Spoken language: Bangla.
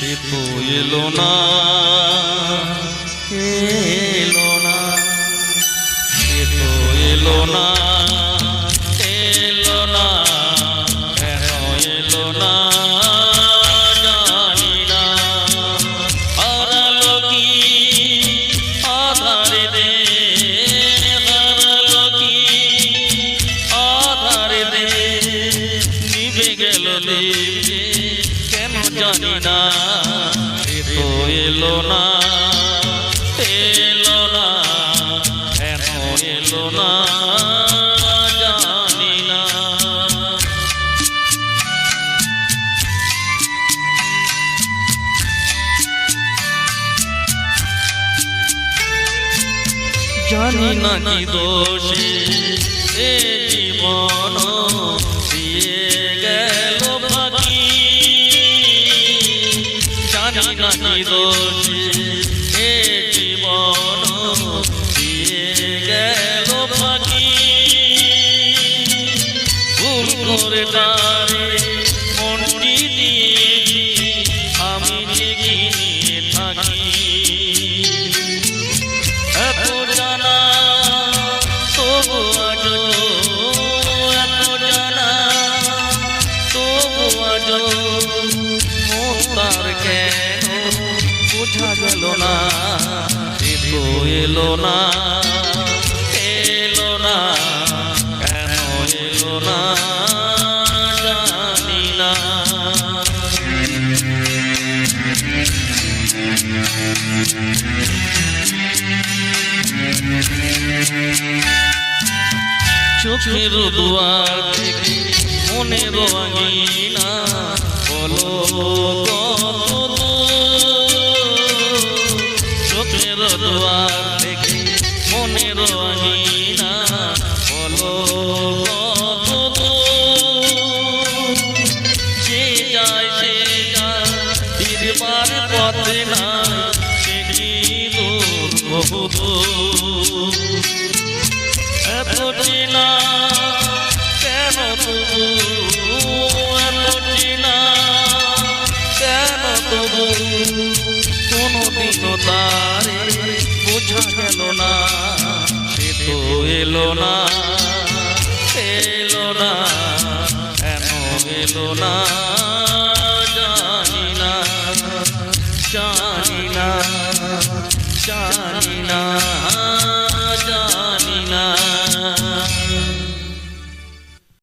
সে তো এলো না, এলো না, সে তো এলো না, এলো না, কেন এলো না জানি না। হারালো কি আধারে দে, হারালো কি আধারে দে, নিভে গেল দে কেন জানি না। সে তো এলো না, এলো না, কেন এলো না জানি না। জানি না কি দোষে এ জীবন দিয়ে গেল ফাঁকি, জানি না কি দোষে এ জীবন দিয়ে গেল ফাঁকি। ভুল করে তারে মনটি দিয়েছি আমি জেগে নিয়ে থাকি। এত জানা তবু আজো, এত জানা তবু আজো মন তার কেন বোঝা গেল না। সে তো এলো না, এলো না, কেন এলো না জানি না। চোখের দুয়ার থেকে মনের আঙিনা বলো কত দূর। চোখের দুয়ার থেকে মনের আঙিনা বলো কত দূর। যে যায় সে যায় ফিরবার পথে না, সে কি দূর বহু দূর। এত চেনা কেন তবু, এত চেনা কেন তবু কোনদিনও তারে বোঝা গেল না। সে তো এলো না, এলো না, কেন এলো না জানি না, জানি না, জানি